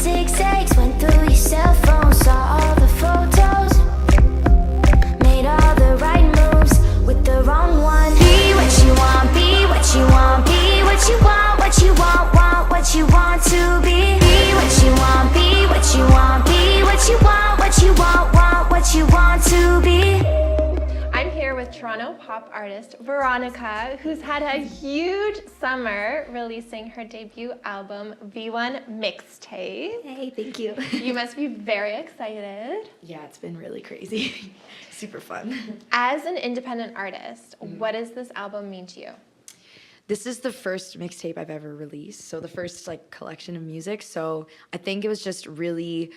zigzags, went through your cell phone, saw all the photos, made all the right moves with the wrong one. Be what you want, be what you want, be what you want, what you want what you want to be. Be what you want, be what you want, be what you want, what you want what you want to be. I'm here with Toronto pop artist Veronica, who's had a huge summer releasing her debut album, V1 Mixtape. Hey, thank you. You must be very excited. Yeah, it's been really crazy. Super fun. As an independent artist, what does this album mean to you? This is the first mixtape I've ever released, so the first collection of music. So I think it was just really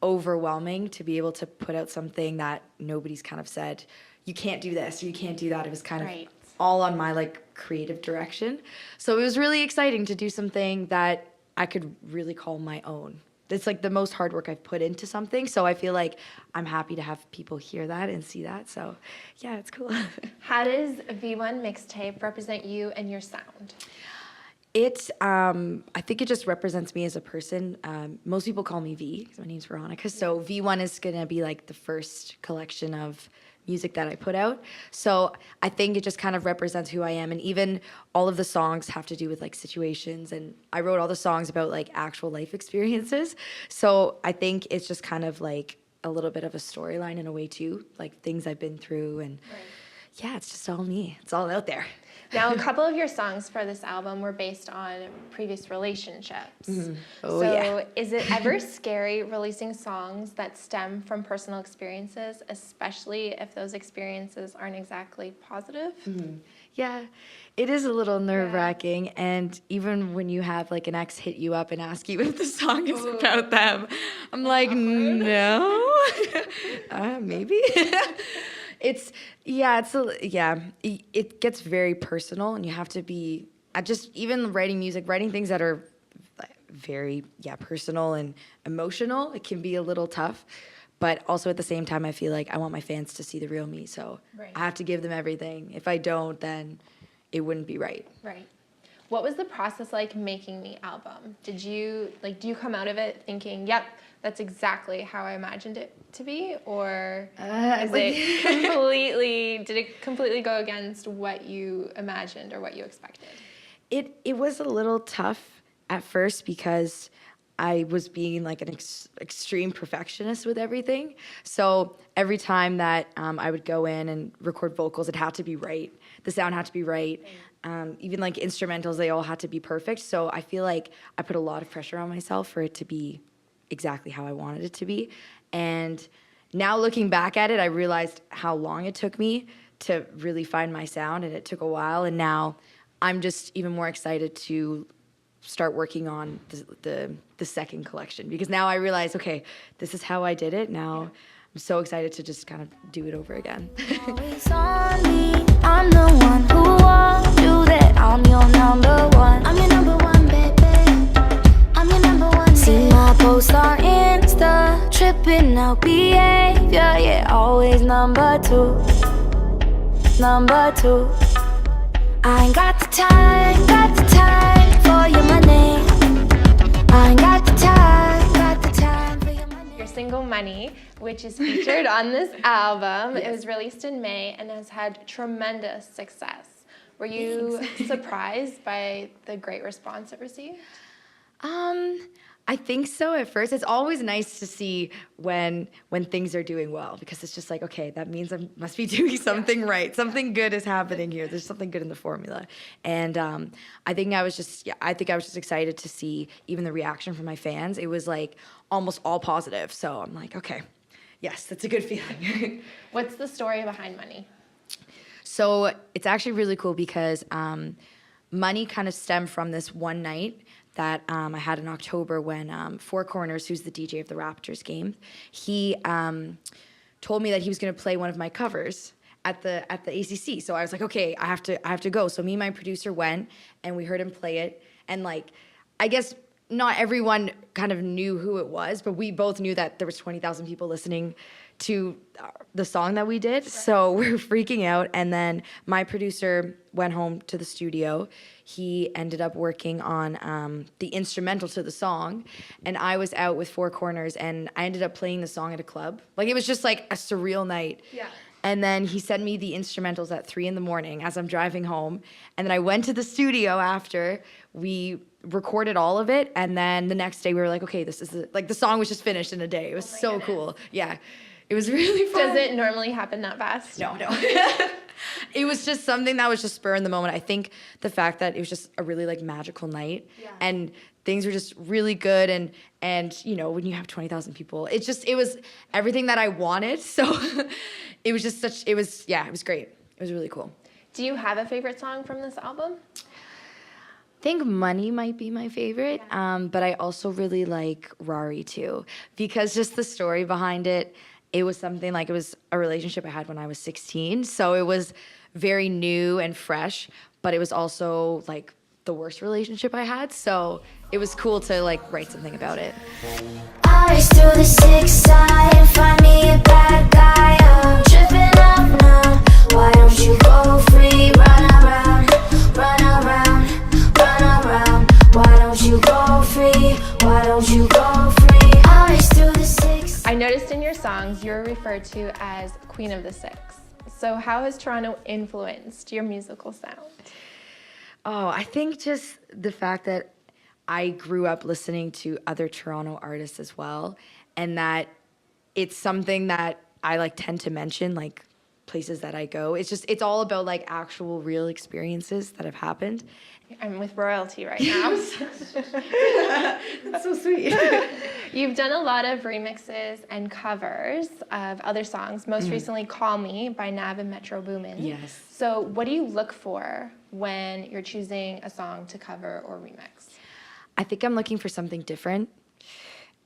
overwhelming to be able to put out something that nobody's kind of said, you can't do this or you can't do that. It was kind of all on my creative direction. So it was really exciting to do something that I could really call my own. It's the most hard work I've put into something. So I feel like I'm happy to have people hear that and see that. So yeah, it's cool. How does V1 Mixtape represent you and your sound? I think it just represents me as a person. Most people call me V because my name's Veronica. So V1 is going to be the first collection of music that I put out. So I think it just kind of represents who I am. And even all of the songs have to do with situations. And I wrote all the songs about actual life experiences. So I think it's just kind of a little bit of a storyline in a way too, things I've been through. And yeah, it's just all me. It's all out there. Now, a couple of your songs for this album were based on previous relationships. Oh, so is it ever scary releasing songs that stem from personal experiences, especially if those experiences aren't exactly positive? Yeah, it is a little nerve-wracking. And even when you have an ex hit you up and ask you if the song is about them, I'm like, no, maybe. It gets very personal, and you have to be, even writing music, writing things that are very, personal and emotional, it can be a little tough. But also at the same time, I feel like I want my fans to see the real me, so I have to give them everything. If I don't, then it wouldn't be right. Right. What was the process like making the album? Did you, do you come out of it thinking, yep, that's exactly how I imagined it to be? Or did it completely go against what you imagined or what you expected? It was a little tough at first because I was being an extreme perfectionist with everything. So every time that I would go in and record vocals, it had to be right. The sound had to be right. Even instrumentals, they all had to be perfect. So I feel like I put a lot of pressure on myself for it to be exactly how I wanted it to be. And now looking back at it, I realized how long it took me to really find my sound, and it took a while. And now I'm just even more excited to start working on the second collection, because now I realize, okay, this is how I did it. Now I'm so excited to just kind of do it over again. Always on me, I'm the one who won't do that. I'm your number one. I'm your number one, baby. I'm your number one. See my post on Insta, tripping out behavior. Yeah, always number two. Number two. I ain't got the time for your money. I ain't got the time for your money. Your single Money, which is featured on this album, it was released in May and has had tremendous success. Were you surprised by the great response it received? I think so at first. It's always nice to see when things are doing well, because it's just okay, that means I must be doing something right. Something good is happening here. There's something good in the formula. And I think I was just excited to see even the reaction from my fans. It was almost all positive. So I'm okay, yes, that's a good feeling. What's the story behind Money? So it's actually really cool because Money kind of stemmed from this one night that I had in October when Four Corners, who's the DJ of the Raptors game, he told me that he was going to play one of my covers at the ACC. So I was like, okay, I have to go. So me and my producer went, and we heard him play it. And I guess not everyone kind of knew who it was, but we both knew that there was 20,000 people listening to the song that we did. So we're freaking out. And then my producer went home to the studio. He ended up working on the instrumental to the song. And I was out with Four Corners, and I ended up playing the song at a club. Like, it was just like a surreal night. Yeah. And then he sent me the instrumentals at 3 a.m. as I'm driving home. And then I went to the studio after. We recorded all of it. And then the next day we were like, okay, this is the song was just finished in a day. It was so cool. Yeah. It was really fun. Does it normally happen that fast? No. It was just something that was just spur in the moment. I think the fact that it was just a really like magical night, and things were just really good, and you know, when you have 20,000 people, it was everything that I wanted. So it was it was great. It was really cool. Do you have a favorite song from this album? I think Money might be my favorite, but I also really like Rari too, because just the story behind it. It was something like, it was a relationship I had when I was 16. So it was very new and fresh, but it was also like the worst relationship I had. So it was cool to like write something about it. I race through the 6 side and find me a bad guy. I'm tripping up now. Why don't you go free? Run around, run around, run around. Why don't you go free? Why don't you go free? I race through the 6. I noticed in your songs you're referred to as Queen of the Six. So how has Toronto influenced your musical sound? Oh, I think just the fact that I grew up listening to other Toronto artists as well, and that it's something that I like tend to mention, like places that I go. It's all about like actual real experiences that have happened. I'm with royalty right now. That's so sweet. You've done a lot of remixes and covers of other songs, most recently Call Me by Nav and Metro Boomin. Yes. So what do you look for when you're choosing a song to cover or remix? I think I'm looking for something different.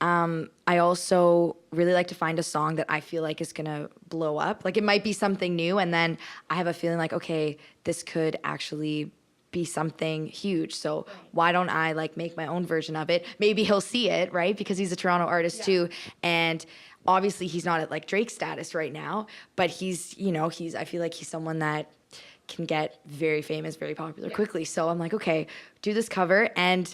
I also really like to find a song that I feel like is gonna blow up. Like, it might be something new, and then I have a feeling like, okay, this could actually be something huge. So why don't I like make my own version of it? Maybe he'll see it, right? Because he's a Toronto artist too. And obviously he's not at like Drake status right now, but he's, you know, I feel like he's someone that can get very famous, very popular quickly. So I'm like, okay, do this cover. And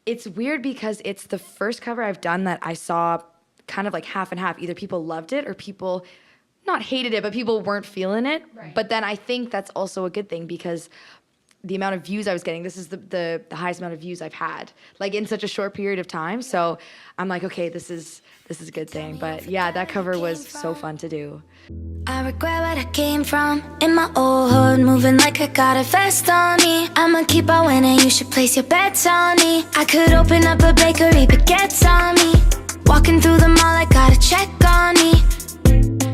it's weird because it's the first cover I've done that I saw kind of like half and half. Either people loved it or people not hated it, but people weren't feeling it. Right. But then I think that's also a good thing, because the amount of views I was getting, this is the highest amount of views I've had, like in such a short period of time. So I'm like, okay, this is a good thing. But yeah, that cover was so fun to do. I regret what I came from in my old hood, moving like I got a vest on me. I'ma keep on winning, you should place your bets on me. I could open up a bakery, baguettes on me. Walking through the mall, I got a check on me.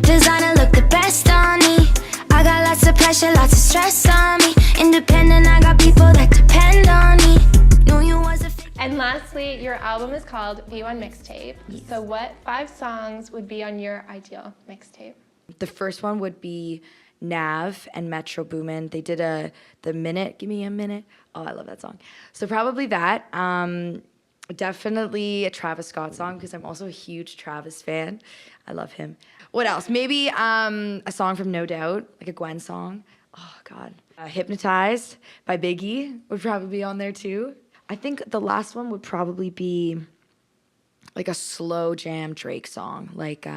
Designer look the best on me. I got lots of pressure, lots of stress on me. Independent, I got people that depend on me. Knew you was a And lastly, your album is called V1 Mixtape. Yes. So what 5 songs would be on your ideal mixtape? The first one would be Nav and Metro Boomin. They did the Minute, Give Me a Minute. Oh, I love that song. So probably that. Definitely a Travis Scott song, because I'm also a huge Travis fan. I love him. What else? Maybe a song from No Doubt, like a Gwen song. Oh, God. Hypnotized by Biggie would probably be on there, too. I think the last one would probably be like a slow jam Drake song, like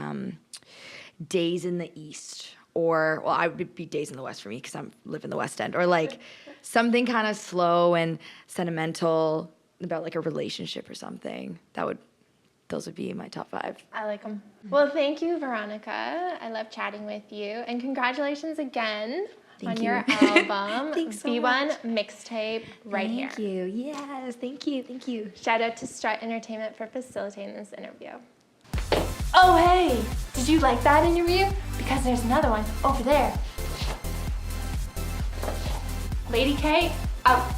Days in the East. Or, well, I would be Days in the West for me, because I live in the West End. Or like something kind of slow and sentimental about like a relationship or something. Those would be my top 5. I like them. Well, thank you, Veronica. I love chatting with you. And congratulations again on your album, Thanks so V1 Mixtape, right here. Thank you. Yes, thank you. Thank you. Shout out to Strut Entertainment for facilitating this interview. Oh, hey, did you like that interview? Because there's another one over there. Lady K, out.